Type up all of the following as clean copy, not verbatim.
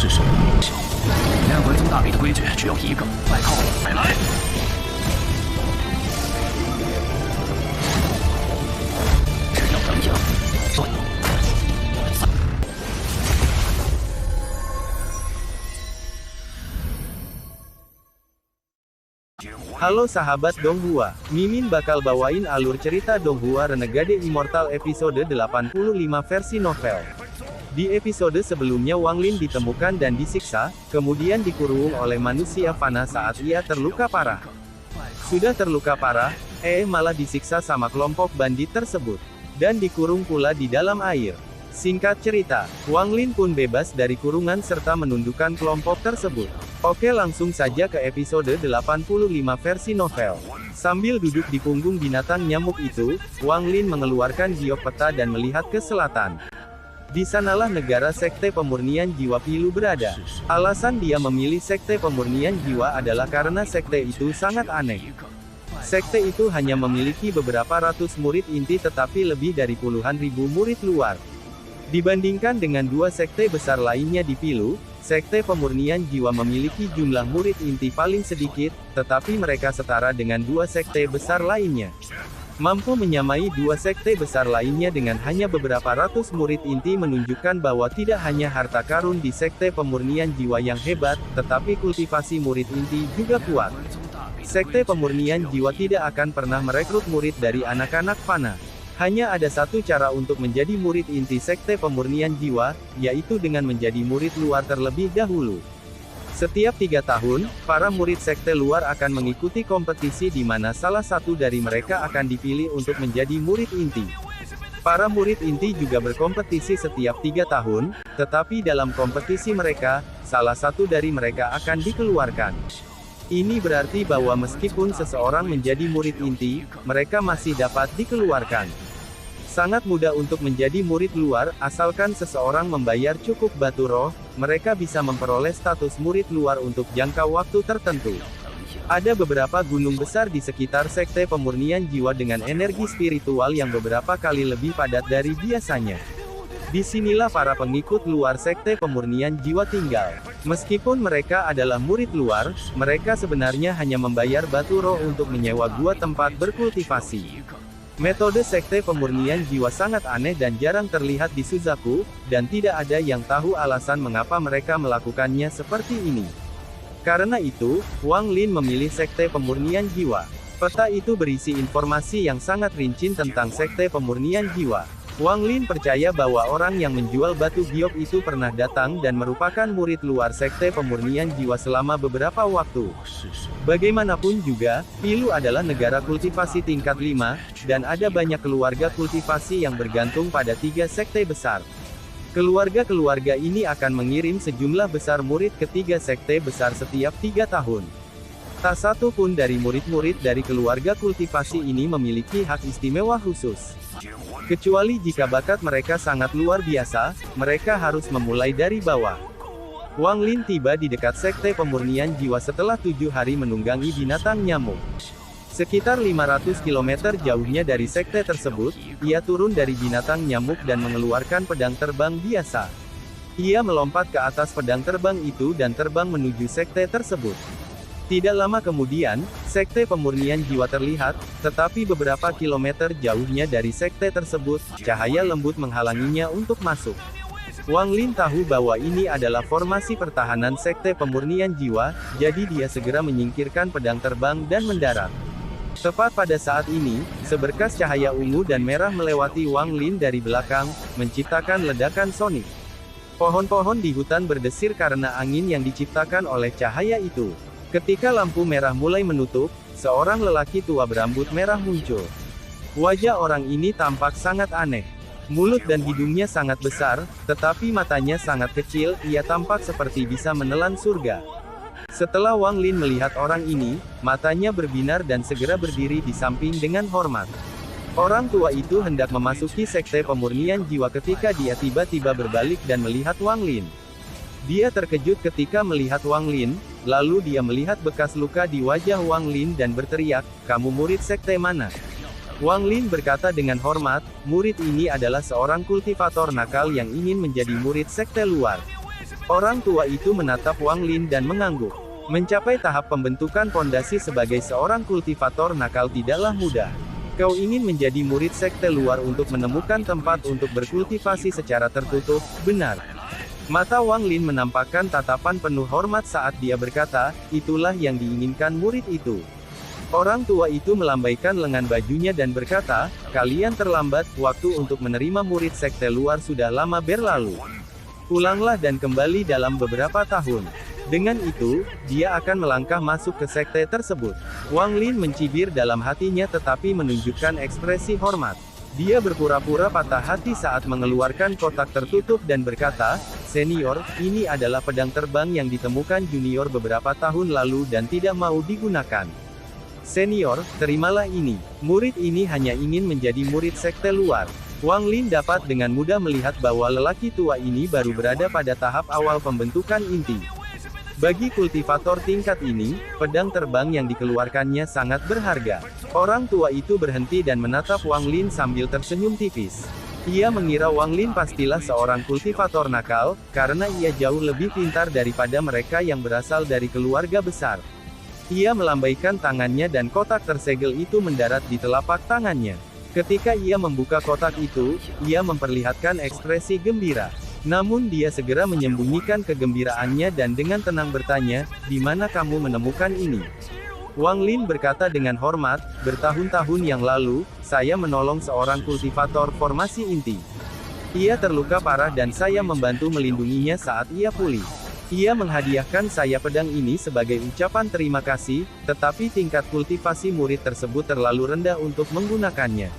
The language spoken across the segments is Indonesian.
是什么东西？练魂宗大比的规矩只有一个，外靠外来。只要等赢，算。Halo sahabat Donghua, Mimin bakal bawain alur cerita Donghua Renegade Immortal episode 85 versi novel. Di episode sebelumnya Wang Lin ditemukan dan disiksa, kemudian dikurung oleh manusia fana saat ia terluka parah. Sudah terluka parah, malah disiksa sama kelompok bandit tersebut. Dan dikurung pula di dalam air. Singkat cerita, Wang Lin pun bebas dari kurungan serta menundukkan kelompok tersebut. Oke, langsung saja ke episode 85 versi novel. Sambil duduk di punggung binatang nyamuk itu, Wang Lin mengeluarkan giok peta dan melihat ke selatan. Di sanalah negara sekte pemurnian jiwa Pilu berada. Alasan dia memilih sekte pemurnian jiwa adalah karena sekte itu sangat aneh. Sekte itu hanya memiliki beberapa ratus murid inti tetapi lebih dari puluhan ribu murid luar. Dibandingkan dengan dua sekte besar lainnya di Pilu, sekte pemurnian jiwa memiliki jumlah murid inti paling sedikit, tetapi mereka setara dengan dua sekte besar lainnya. Mampu menyamai dua sekte besar lainnya dengan hanya beberapa ratus murid inti menunjukkan bahwa tidak hanya harta karun di sekte pemurnian jiwa yang hebat, tetapi kultivasi murid inti juga kuat. Sekte pemurnian jiwa tidak akan pernah merekrut murid dari anak-anak fana. Hanya ada satu cara untuk menjadi murid inti sekte pemurnian jiwa, yaitu dengan menjadi murid luar terlebih dahulu. Setiap 3 tahun, para murid sekte luar akan mengikuti kompetisi di mana salah satu dari mereka akan dipilih untuk menjadi murid inti. Para murid inti juga berkompetisi setiap 3 tahun, tetapi dalam kompetisi mereka, salah satu dari mereka akan dikeluarkan. Ini berarti bahwa meskipun seseorang menjadi murid inti, mereka masih dapat dikeluarkan. Sangat mudah untuk menjadi murid luar, asalkan seseorang membayar cukup batu roh, mereka bisa memperoleh status murid luar untuk jangka waktu tertentu. Ada beberapa gunung besar di sekitar sekte pemurnian jiwa dengan energi spiritual yang beberapa kali lebih padat dari biasanya. Disinilah para pengikut luar sekte pemurnian jiwa tinggal. Meskipun mereka adalah murid luar, mereka sebenarnya hanya membayar batu roh untuk menyewa gua tempat berkultivasi. Metode sekte pemurnian jiwa sangat aneh dan jarang terlihat di Suzaku, dan tidak ada yang tahu alasan mengapa mereka melakukannya seperti ini. Karena itu, Wang Lin memilih sekte pemurnian jiwa. Peta itu berisi informasi yang sangat rinci tentang sekte pemurnian jiwa. Wang Lin percaya bahwa orang yang menjual batu giok itu pernah datang dan merupakan murid luar sekte pemurnian jiwa selama beberapa waktu. Bagaimanapun juga, Pilu adalah negara kultivasi tingkat 5, dan ada banyak keluarga kultivasi yang bergantung pada 3 sekte besar. Keluarga-keluarga ini akan mengirim sejumlah besar murid ke 3 sekte besar setiap 3 tahun. Tak satu pun dari murid-murid dari keluarga kultivasi ini memiliki hak istimewa khusus. Kecuali jika bakat mereka sangat luar biasa, mereka harus memulai dari bawah. Wang Lin tiba di dekat sekte pemurnian jiwa setelah 7 hari menunggangi binatang nyamuk. Sekitar 500 km jauhnya dari sekte tersebut, ia turun dari binatang nyamuk dan mengeluarkan pedang terbang biasa. Ia melompat ke atas pedang terbang itu dan terbang menuju sekte tersebut. Tidak lama kemudian, sekte pemurnian jiwa terlihat, tetapi beberapa kilometer jauhnya dari sekte tersebut, cahaya lembut menghalanginya untuk masuk. Wang Lin tahu bahwa ini adalah formasi pertahanan sekte pemurnian jiwa, jadi dia segera menyingkirkan pedang terbang dan mendarat. Tepat pada saat ini, seberkas cahaya ungu dan merah melewati Wang Lin dari belakang, menciptakan ledakan sonik. Pohon-pohon di hutan berdesir karena angin yang diciptakan oleh cahaya itu. Ketika lampu merah mulai menutup, seorang lelaki tua berambut merah muncul. Wajah orang ini tampak sangat aneh. Mulut dan hidungnya sangat besar, tetapi matanya sangat kecil, ia tampak seperti bisa menelan surga. Setelah Wang Lin melihat orang ini, matanya berbinar dan segera berdiri di samping dengan hormat. Orang tua itu hendak memasuki sekte pemurnian jiwa ketika dia tiba-tiba berbalik dan melihat Wang Lin. Dia terkejut ketika melihat Wang Lin, lalu dia melihat bekas luka di wajah Wang Lin dan berteriak, "Kamu murid sekte mana?" Wang Lin berkata dengan hormat, "Murid ini adalah seorang kultivator nakal yang ingin menjadi murid sekte luar." Orang tua itu menatap Wang Lin dan mengangguk. Mencapai tahap pembentukan pondasi sebagai seorang kultivator nakal tidaklah mudah. Kau ingin menjadi murid sekte luar untuk menemukan tempat untuk berkultivasi secara tertutup, benar? Mata Wang Lin menampakkan tatapan penuh hormat saat dia berkata, itulah yang diinginkan murid itu. Orang tua itu melambaikan lengan bajunya dan berkata, kalian terlambat, waktu untuk menerima murid sekte luar sudah lama berlalu. Pulanglah dan kembali dalam beberapa tahun. Dengan itu, dia akan melangkah masuk ke sekte tersebut. Wang Lin mencibir dalam hatinya tetapi menunjukkan ekspresi hormat. Dia berpura-pura patah hati saat mengeluarkan kotak tertutup dan berkata, senior, ini adalah pedang terbang yang ditemukan junior beberapa tahun lalu dan tidak mau digunakan. Senior, terimalah ini. Murid ini hanya ingin menjadi murid sekte luar. Wang Lin dapat dengan mudah melihat bahwa lelaki tua ini baru berada pada tahap awal pembentukan inti. Bagi kultivator tingkat ini, pedang terbang yang dikeluarkannya sangat berharga. Orang tua itu berhenti dan menatap Wang Lin sambil tersenyum tipis. Ia mengira Wang Lin pastilah seorang kultivator nakal, karena ia jauh lebih pintar daripada mereka yang berasal dari keluarga besar. Ia melambaikan tangannya dan kotak tersegel itu mendarat di telapak tangannya. Ketika ia membuka kotak itu, ia memperlihatkan ekspresi gembira. Namun dia segera menyembunyikan kegembiraannya dan dengan tenang bertanya, di mana kamu menemukan ini? Wang Lin berkata dengan hormat, bertahun-tahun yang lalu, saya menolong seorang kultivator formasi inti. Ia terluka parah dan saya membantu melindunginya saat ia pulih. Ia menghadiahkan saya pedang ini sebagai ucapan terima kasih, tetapi tingkat kultivasi murid tersebut terlalu rendah untuk menggunakannya.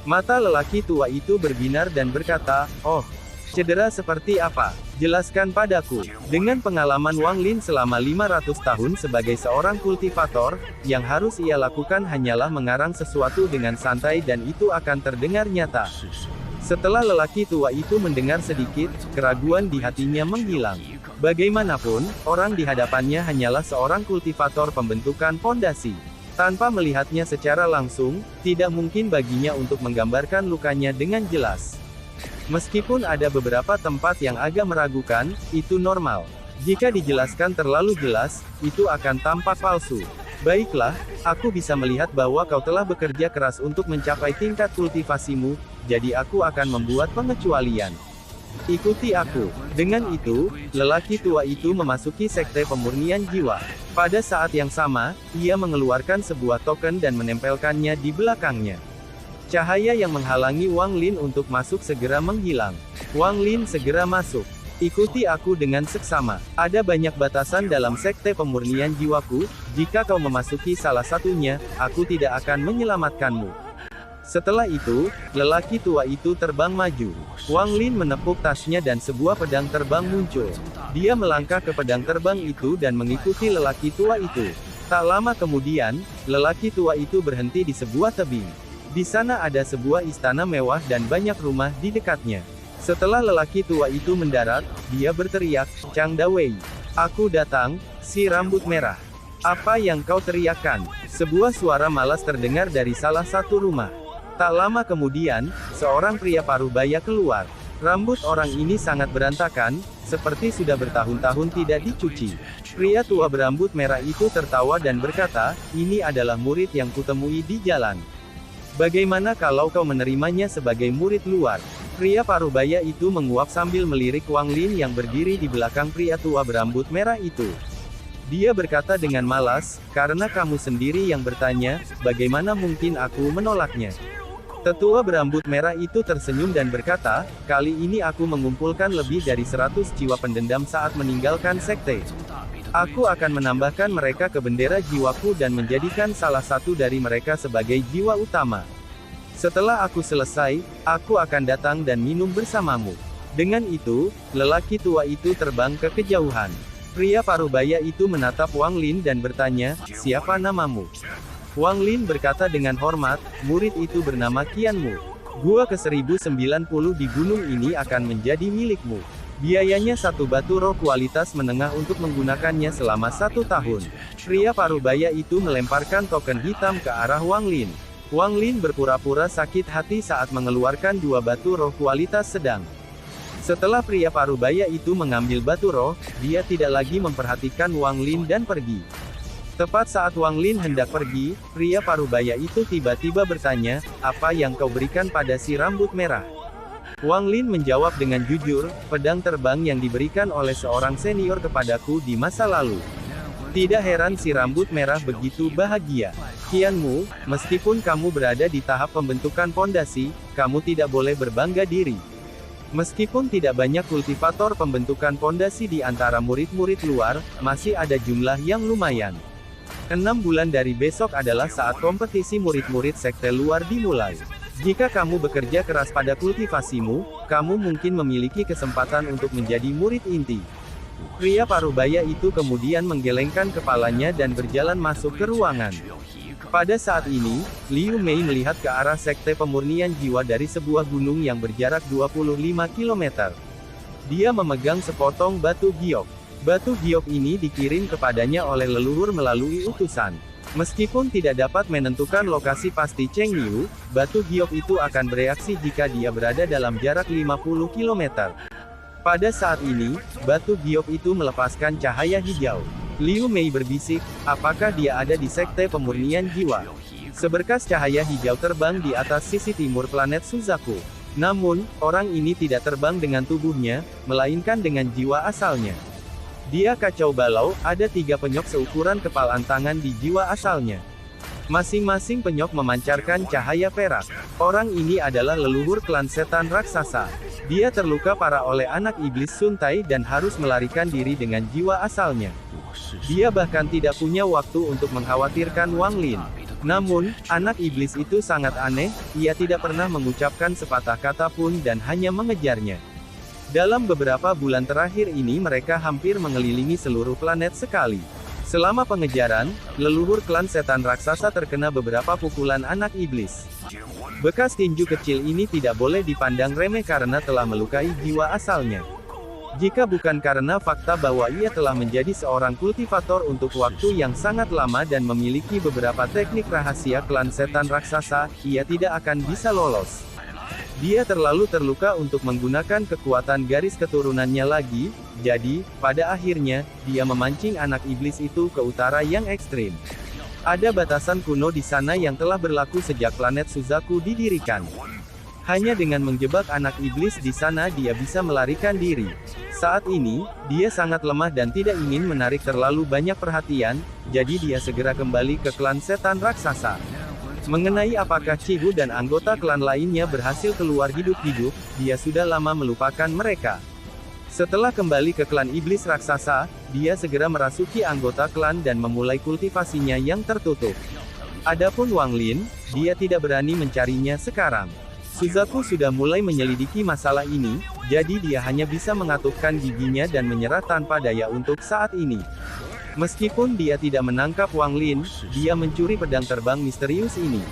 Mata lelaki tua itu berbinar dan berkata, oh, cedera seperti apa? Jelaskan padaku. Dengan pengalaman Wang Lin selama 500 tahun sebagai seorang kultivator, yang harus ia lakukan hanyalah mengarang sesuatu dengan santai dan itu akan terdengar nyata. Setelah lelaki tua itu mendengar sedikit, keraguan di hatinya menghilang. Bagaimanapun, orang di hadapannya hanyalah seorang kultivator pembentukan pondasi. Tanpa melihatnya secara langsung, tidak mungkin baginya untuk menggambarkan lukanya dengan jelas. Meskipun ada beberapa tempat yang agak meragukan, itu normal. Jika dijelaskan terlalu jelas, itu akan tampak palsu. Baiklah, aku bisa melihat bahwa kau telah bekerja keras untuk mencapai tingkat kultivasimu, jadi aku akan membuat pengecualian. Ikuti aku. Dengan itu, lelaki tua itu memasuki sekte pemurnian jiwa. Pada saat yang sama, ia mengeluarkan sebuah token dan menempelkannya di belakangnya. Cahaya yang menghalangi Wang Lin untuk masuk segera menghilang. Wang Lin segera masuk. Ikuti aku dengan seksama. Ada banyak batasan dalam sekte pemurnian jiwaku, jika kau memasuki salah satunya, aku tidak akan menyelamatkanmu. Setelah itu, lelaki tua itu terbang maju. Wang Lin menepuk tasnya dan sebuah pedang terbang muncul. Dia melangkah ke pedang terbang itu dan mengikuti lelaki tua itu. Tak lama kemudian, lelaki tua itu berhenti di sebuah tebing. Di sana ada sebuah istana mewah dan banyak rumah di dekatnya. Setelah lelaki tua itu mendarat, dia berteriak, Chang Dawei. Aku datang, si rambut merah. Apa yang kau teriakkan? Sebuah suara malas terdengar dari salah satu rumah. Tak lama kemudian, seorang pria parubaya keluar. Rambut orang ini sangat berantakan, seperti sudah bertahun-tahun tidak dicuci. Pria tua berambut merah itu tertawa dan berkata, ini adalah murid yang kutemui di jalan. Bagaimana kalau kau menerimanya sebagai murid luar? Pria parubaya itu menguap sambil melirik Wang Lin yang berdiri di belakang pria tua berambut merah itu. Dia berkata dengan malas, karena kamu sendiri yang bertanya, bagaimana mungkin aku menolaknya? Tetua berambut merah itu tersenyum dan berkata, kali ini aku mengumpulkan lebih dari 100 jiwa pendendam saat meninggalkan sekte. Aku akan menambahkan mereka ke bendera jiwaku dan menjadikan salah satu dari mereka sebagai jiwa utama. Setelah aku selesai, aku akan datang dan minum bersamamu. Dengan itu, lelaki tua itu terbang ke kejauhan. Pria parubaya itu menatap Wang Lin dan bertanya, siapa namamu? Wang Lin berkata dengan hormat, murid itu bernama Qian Mu. Gua ke-1090 di gunung ini akan menjadi milikmu. Biayanya satu batu roh kualitas menengah untuk menggunakannya selama 1 tahun. Pria parubaya itu melemparkan token hitam ke arah Wang Lin. Wang Lin berpura-pura sakit hati saat mengeluarkan 2 batu roh kualitas sedang. Setelah pria parubaya itu mengambil batu roh, dia tidak lagi memperhatikan Wang Lin dan pergi. Tepat saat Wang Lin hendak pergi, pria parubaya itu tiba-tiba bertanya, "Apa yang kau berikan pada si rambut merah?" Wang Lin menjawab dengan jujur, "Pedang terbang yang diberikan oleh seorang senior kepadaku di masa lalu." Tidak heran si rambut merah begitu bahagia. "Qianmu, meskipun kamu berada di tahap pembentukan pondasi, kamu tidak boleh berbangga diri. Meskipun tidak banyak kultivator pembentukan pondasi di antara murid-murid luar, masih ada jumlah yang lumayan. 6 bulan dari besok adalah saat kompetisi murid-murid sekte luar dimulai. Jika kamu bekerja keras pada kultivasimu, kamu mungkin memiliki kesempatan untuk menjadi murid inti." Pria parubaya itu kemudian menggelengkan kepalanya dan berjalan masuk ke ruangan. Pada saat ini, Liu Mei melihat ke arah sekte pemurnian jiwa dari sebuah gunung yang berjarak 25 km. Dia memegang sepotong batu giok. Batu giok ini dikirim kepadanya oleh leluhur melalui utusan. Meskipun tidak dapat menentukan lokasi pasti Cheng Yu, batu giok itu akan bereaksi jika dia berada dalam jarak 50 km. Pada saat ini, batu giok itu melepaskan cahaya hijau. Liu Mei berbisik, "Apakah dia ada di sekte pemurnian jiwa?" Seberkas cahaya hijau terbang di atas sisi timur planet Suzaku. Namun, orang ini tidak terbang dengan tubuhnya, melainkan dengan jiwa asalnya. Dia kacau balau, ada 3 penyok seukuran kepalan tangan di jiwa asalnya. Masing-masing penyok memancarkan cahaya perak. Orang ini adalah leluhur klan setan raksasa. Dia terluka parah oleh anak iblis Suntai dan harus melarikan diri dengan jiwa asalnya. Dia bahkan tidak punya waktu untuk mengkhawatirkan Wang Lin. Namun, anak iblis itu sangat aneh, ia tidak pernah mengucapkan sepatah kata pun dan hanya mengejarnya. Dalam beberapa bulan terakhir ini mereka hampir mengelilingi seluruh planet sekali. Selama pengejaran, leluhur klan setan raksasa terkena beberapa pukulan anak iblis. Bekas tinju kecil ini tidak boleh dipandang remeh karena telah melukai jiwa asalnya. Jika bukan karena fakta bahwa ia telah menjadi seorang kultivator untuk waktu yang sangat lama dan memiliki beberapa teknik rahasia klan setan raksasa, ia tidak akan bisa lolos. Dia terlalu terluka untuk menggunakan kekuatan garis keturunannya lagi, jadi, pada akhirnya, dia memancing anak iblis itu ke utara yang ekstrim. Ada batasan kuno di sana yang telah berlaku sejak planet Suzaku didirikan. Hanya dengan menjebak anak iblis di sana dia bisa melarikan diri. Saat ini, dia sangat lemah dan tidak ingin menarik terlalu banyak perhatian, jadi dia segera kembali ke klan setan raksasa. Mengenai apakah Chihu dan anggota klan lainnya berhasil keluar hidup-hidup, dia sudah lama melupakan mereka. Setelah kembali ke klan iblis raksasa, dia segera merasuki anggota klan dan memulai kultivasinya yang tertutup. Adapun Wang Lin, dia tidak berani mencarinya sekarang. Suzaku sudah mulai menyelidiki masalah ini, jadi dia hanya bisa mengatupkan giginya dan menyerah tanpa daya untuk saat ini. Meskipun dia tidak menangkap Wang Lin, dia mencuri pedang terbang misterius ini.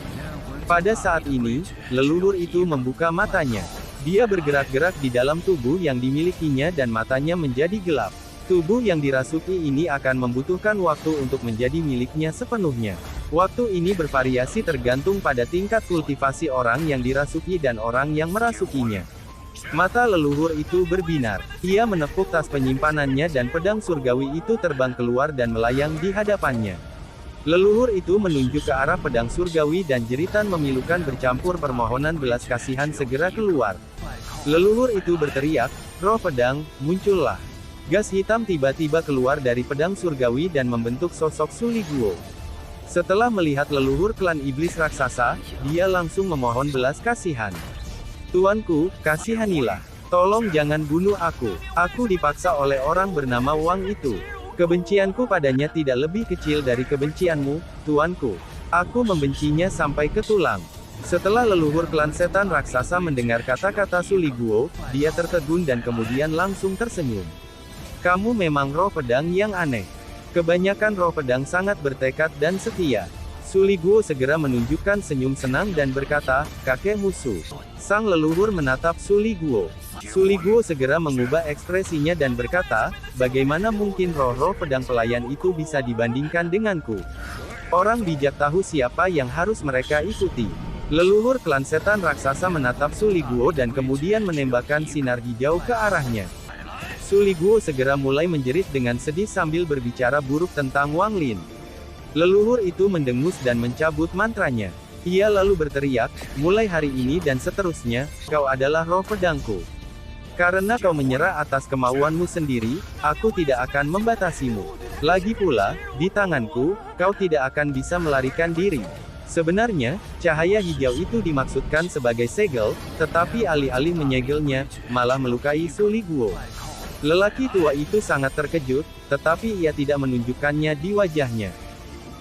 Pada saat ini, leluhur itu membuka matanya. Dia bergerak-gerak di dalam tubuh yang dimilikinya dan matanya menjadi gelap. Tubuh yang dirasuki ini akan membutuhkan waktu untuk menjadi miliknya sepenuhnya. Waktu ini bervariasi tergantung pada tingkat kultivasi orang yang dirasuki dan orang yang merasukinya. Mata leluhur itu berbinar. Ia menepuk tas penyimpanannya dan pedang surgawi itu terbang keluar dan melayang di hadapannya. Leluhur itu menunjuk ke arah pedang surgawi dan jeritan memilukan bercampur permohonan belas kasihan segera keluar. Leluhur itu berteriak, "Roh pedang, muncullah." Gas hitam tiba-tiba keluar dari pedang surgawi dan membentuk sosok Suli Guo. Setelah melihat leluhur klan iblis raksasa, dia langsung memohon belas kasihan. "Tuanku, kasihanilah. Tolong jangan bunuh aku. Aku dipaksa oleh orang bernama Wang itu. Kebencianku padanya tidak lebih kecil dari kebencianmu, tuanku. Aku membencinya sampai ke tulang." Setelah leluhur klan setan raksasa mendengar kata-kata Suli Guo, dia tertegun dan kemudian langsung tersenyum. "Kamu memang roh pedang yang aneh. Kebanyakan roh pedang sangat bertekad dan setia." Suli Guo segera menunjukkan senyum senang dan berkata, "Kakek musuh." Sang leluhur menatap Suli Guo. Suli Guo segera mengubah ekspresinya dan berkata, "Bagaimana mungkin roh-roh pedang pelayan itu bisa dibandingkan denganku? Orang bijak tahu siapa yang harus mereka ikuti." Leluhur klan setan raksasa menatap Su Liguo dan kemudian menembakkan sinar hijau ke arahnya. Su Liguo segera mulai menjerit dengan sedih sambil berbicara buruk tentang Wang Lin. Leluhur itu mendengus dan mencabut mantranya. Ia lalu berteriak, mulai hari ini dan seterusnya, kau adalah roh pedangku. Karena kau menyerah atas kemauanmu sendiri, aku tidak akan membatasimu. Lagi pula, di tanganku, kau tidak akan bisa melarikan diri. Sebenarnya, cahaya hijau itu dimaksudkan sebagai segel, tetapi alih-alih menyegelnya, malah melukai Su Liguo. Lelaki tua itu sangat terkejut, tetapi ia tidak menunjukkannya di wajahnya.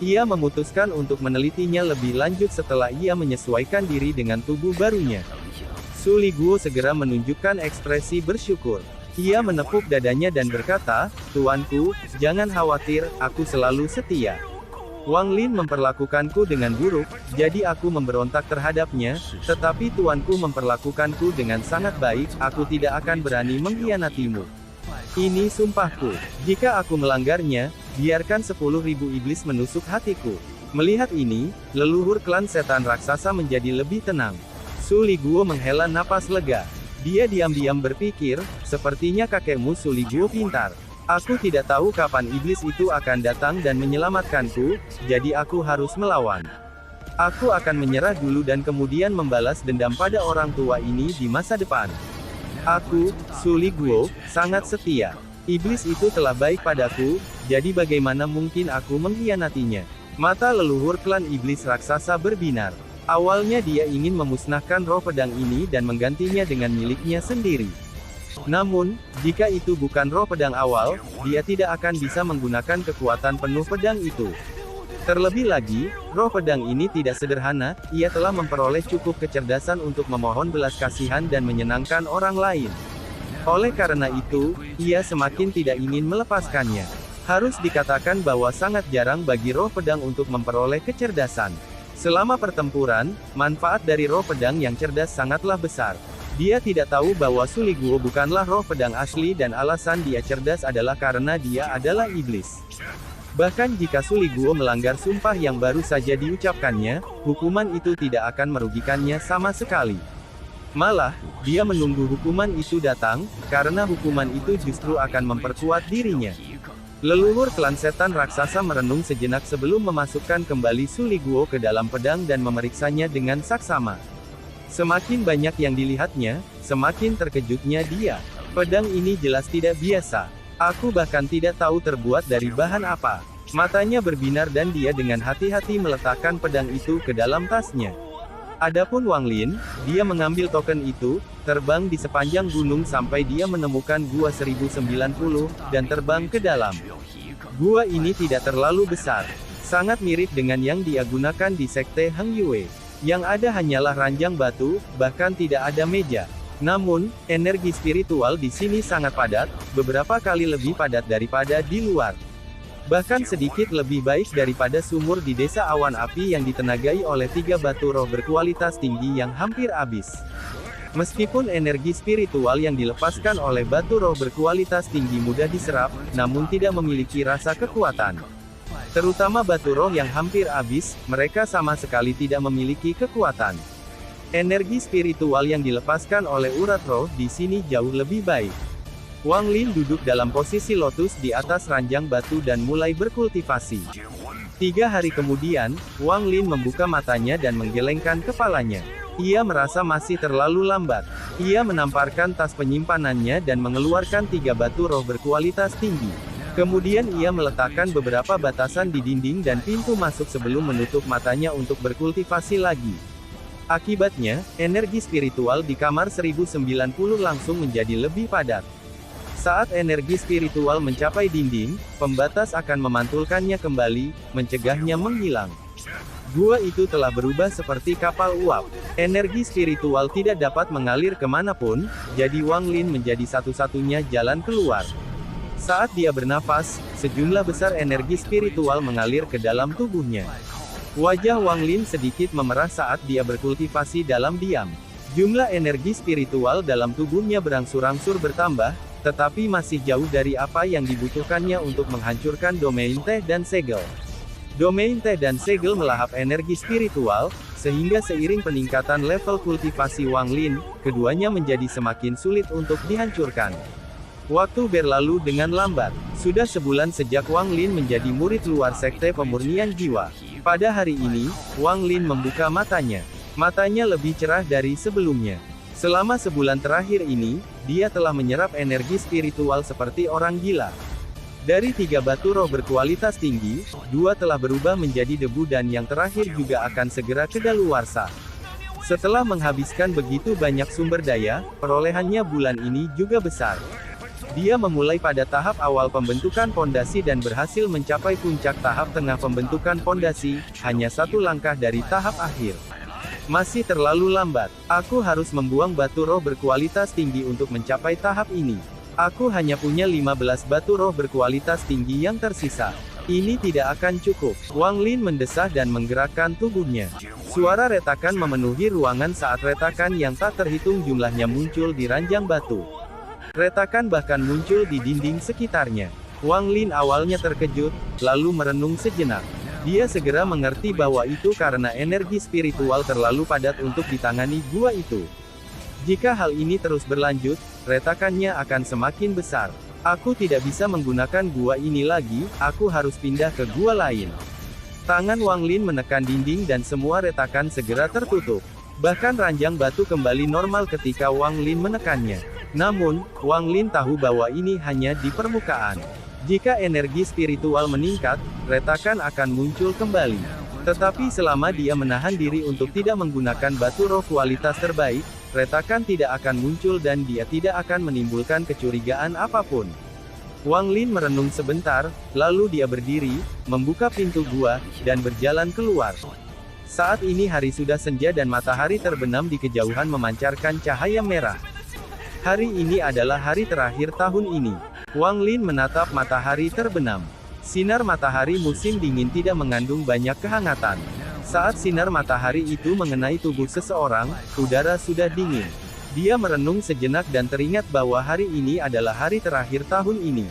Ia memutuskan untuk menelitinya lebih lanjut setelah ia menyesuaikan diri dengan tubuh barunya. Su Liguo segera menunjukkan ekspresi bersyukur. Ia menepuk dadanya dan berkata, "Tuanku, jangan khawatir, aku selalu setia. Wang Lin memperlakukanku dengan buruk, jadi aku memberontak terhadapnya, tetapi tuanku memperlakukanku dengan sangat baik, aku tidak akan berani mengkhianatimu. Ini sumpahku. Jika aku melanggarnya, biarkan 10.000 iblis menusuk hatiku." Melihat ini, leluhur klan setan raksasa menjadi lebih tenang. Su Liguo menghela napas lega. Dia diam-diam berpikir, sepertinya kakekmu Su Liguo pintar. Aku tidak tahu kapan iblis itu akan datang dan menyelamatkanku, jadi aku harus melawan. Aku akan menyerah dulu dan kemudian membalas dendam pada orang tua ini di masa depan. Aku, Su Liguo, sangat setia. Iblis itu telah baik padaku, jadi bagaimana mungkin aku mengkhianatinya? Mata leluhur klan iblis raksasa berbinar. Awalnya dia ingin memusnahkan roh pedang ini dan menggantinya dengan miliknya sendiri. Namun, jika itu bukan roh pedang awal, dia tidak akan bisa menggunakan kekuatan penuh pedang itu. Terlebih lagi, roh pedang ini tidak sederhana, ia telah memperoleh cukup kecerdasan untuk memohon belas kasihan dan menyenangkan orang lain. Oleh karena itu, ia semakin tidak ingin melepaskannya. Harus dikatakan bahwa sangat jarang bagi roh pedang untuk memperoleh kecerdasan. Selama pertempuran, manfaat dari roh pedang yang cerdas sangatlah besar. Dia tidak tahu bahwa Su Liguo bukanlah roh pedang asli dan alasan dia cerdas adalah karena dia adalah iblis. Bahkan jika Su Liguo melanggar sumpah yang baru saja diucapkannya, hukuman itu tidak akan merugikannya sama sekali. Malah, dia menunggu hukuman itu datang, karena hukuman itu justru akan memperkuat dirinya. Leluhur klan setan raksasa merenung sejenak sebelum memasukkan kembali Su Liguo ke dalam pedang dan memeriksanya dengan saksama. Semakin banyak yang dilihatnya, semakin terkejutnya dia. Pedang ini jelas tidak biasa. Aku bahkan tidak tahu terbuat dari bahan apa. Matanya berbinar dan dia dengan hati-hati meletakkan pedang itu ke dalam tasnya. Adapun Wang Lin, dia mengambil token itu, terbang di sepanjang gunung sampai dia menemukan Gua 1090, dan terbang ke dalam. Gua ini tidak terlalu besar. Sangat mirip dengan yang dia gunakan di Sekte Heng Yue. Yang ada hanyalah ranjang batu, bahkan tidak ada meja. Namun, energi spiritual di sini sangat padat, beberapa kali lebih padat daripada di luar. Bahkan sedikit lebih baik daripada sumur di desa awan api yang ditenagai oleh 3 batu roh berkualitas tinggi yang hampir habis. Meskipun energi spiritual yang dilepaskan oleh batu roh berkualitas tinggi mudah diserap, namun tidak memiliki rasa kekuatan. Terutama batu roh yang hampir habis, mereka sama sekali tidak memiliki kekuatan. Energi spiritual yang dilepaskan oleh urat roh di sini jauh lebih baik. Wang Lin duduk dalam posisi lotus di atas ranjang batu dan mulai berkultivasi. 3 hari kemudian, Wang Lin membuka matanya dan menggelengkan kepalanya. Ia merasa masih terlalu lambat. Ia menamparkan tas penyimpanannya dan mengeluarkan 3 batu roh berkualitas tinggi. Kemudian ia meletakkan beberapa batasan di dinding dan pintu masuk sebelum menutup matanya untuk berkultivasi lagi. Akibatnya, energi spiritual di kamar 1090 langsung menjadi lebih padat. Saat energi spiritual mencapai dinding, pembatas akan memantulkannya kembali, mencegahnya menghilang. Gua itu telah berubah seperti kapal uap. Energi spiritual tidak dapat mengalir kemanapun, jadi Wang Lin menjadi satu-satunya jalan keluar. Saat dia bernafas, sejumlah besar energi spiritual mengalir ke dalam tubuhnya. Wajah Wang Lin sedikit memerah saat dia berkultivasi dalam diam. Jumlah energi spiritual dalam tubuhnya berangsur-angsur bertambah, tetapi masih jauh dari apa yang dibutuhkannya untuk menghancurkan domain teh dan segel. Domain teh dan segel melahap energi spiritual, sehingga seiring peningkatan level kultivasi Wang Lin, keduanya menjadi semakin sulit untuk dihancurkan. Waktu berlalu dengan lambat. Sudah sebulan sejak Wang Lin menjadi murid luar Sekte Pemurnian Jiwa. Pada hari ini, Wang Lin membuka matanya. Matanya lebih cerah dari sebelumnya. Selama sebulan terakhir ini, dia telah menyerap energi spiritual seperti orang gila. Dari 3 batu roh berkualitas tinggi, 2 telah berubah menjadi debu dan yang terakhir juga akan segera kedaluarsa. Setelah menghabiskan begitu banyak sumber daya, perolehannya bulan ini juga besar. Dia memulai pada tahap awal pembentukan pondasi dan berhasil mencapai puncak tahap tengah pembentukan pondasi, hanya 1 langkah dari tahap akhir. Masih terlalu lambat. Aku harus membuang batu roh berkualitas tinggi untuk mencapai tahap ini. Aku hanya punya 15 batu roh berkualitas tinggi yang tersisa. Ini tidak akan cukup. Wang Lin mendesah dan menggerakkan tubuhnya. Suara retakan memenuhi ruangan saat retakan yang tak terhitung jumlahnya muncul di ranjang batu. Retakan bahkan muncul di dinding sekitarnya. Wang Lin awalnya terkejut, lalu merenung sejenak. Dia segera mengerti bahwa itu karena energi spiritual terlalu padat untuk ditangani gua itu. Jika hal ini terus berlanjut, retakannya akan semakin besar. Aku tidak bisa menggunakan gua ini lagi, aku harus pindah ke gua lain. Tangan Wang Lin menekan dinding dan semua retakan segera tertutup. Bahkan ranjang batu kembali normal ketika Wang Lin menekannya. Namun, Wang Lin tahu bahwa ini hanya di permukaan. Jika energi spiritual meningkat, retakan akan muncul kembali. Tetapi selama dia menahan diri untuk tidak menggunakan batu roh kualitas terbaik, retakan tidak akan muncul dan dia tidak akan menimbulkan kecurigaan apapun. Wang Lin merenung sebentar, lalu dia berdiri, membuka pintu gua, dan berjalan keluar. Saat ini hari sudah senja dan matahari terbenam di kejauhan memancarkan cahaya merah. Hari ini adalah hari terakhir tahun ini. Wang Lin menatap matahari terbenam. Sinar matahari musim dingin tidak mengandung banyak kehangatan. Saat sinar matahari itu mengenai tubuh seseorang, udara sudah dingin. Dia merenung sejenak dan teringat bahwa hari ini adalah hari terakhir tahun ini.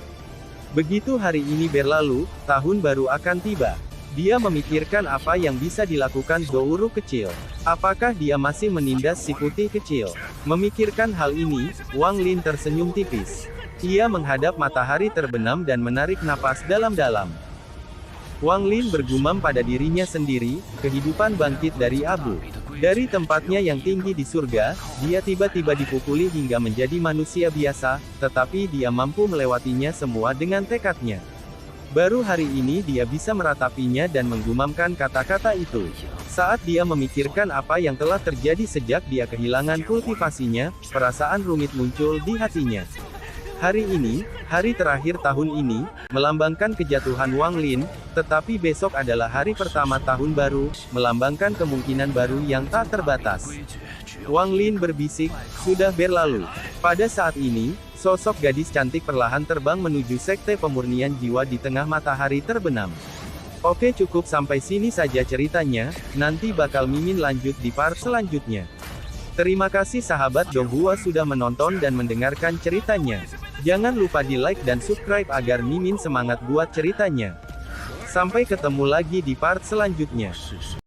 Begitu hari ini berlalu, tahun baru akan tiba. Dia memikirkan apa yang bisa dilakukan Zouuru kecil. Apakah dia masih menindas si putih kecil? Memikirkan hal ini, Wang Lin tersenyum tipis. Ia menghadap matahari terbenam dan menarik napas dalam-dalam. Wang Lin bergumam pada dirinya sendiri, kehidupan bangkit dari abu. Dari tempatnya yang tinggi di surga, dia tiba-tiba dipukuli hingga menjadi manusia biasa, tetapi dia mampu melewatinya semua dengan tekadnya. Baru hari ini dia bisa meratapinya dan menggumamkan kata-kata itu. Saat dia memikirkan apa yang telah terjadi sejak dia kehilangan kultivasinya, perasaan rumit muncul di hatinya. Hari ini, hari terakhir tahun ini, melambangkan kejatuhan Wang Lin, tetapi besok adalah hari pertama tahun baru, melambangkan kemungkinan baru yang tak terbatas. Wang Lin berbisik, sudah berlalu. Pada saat ini, sosok gadis cantik perlahan terbang menuju Sekte Pemurnian Jiwa di tengah matahari terbenam. Oke, cukup sampai sini saja ceritanya, nanti bakal Mimin lanjut di part selanjutnya. Terima kasih sahabat Donghua sudah menonton dan mendengarkan ceritanya. Jangan lupa di like dan subscribe agar Mimin semangat buat ceritanya. Sampai ketemu lagi di part selanjutnya.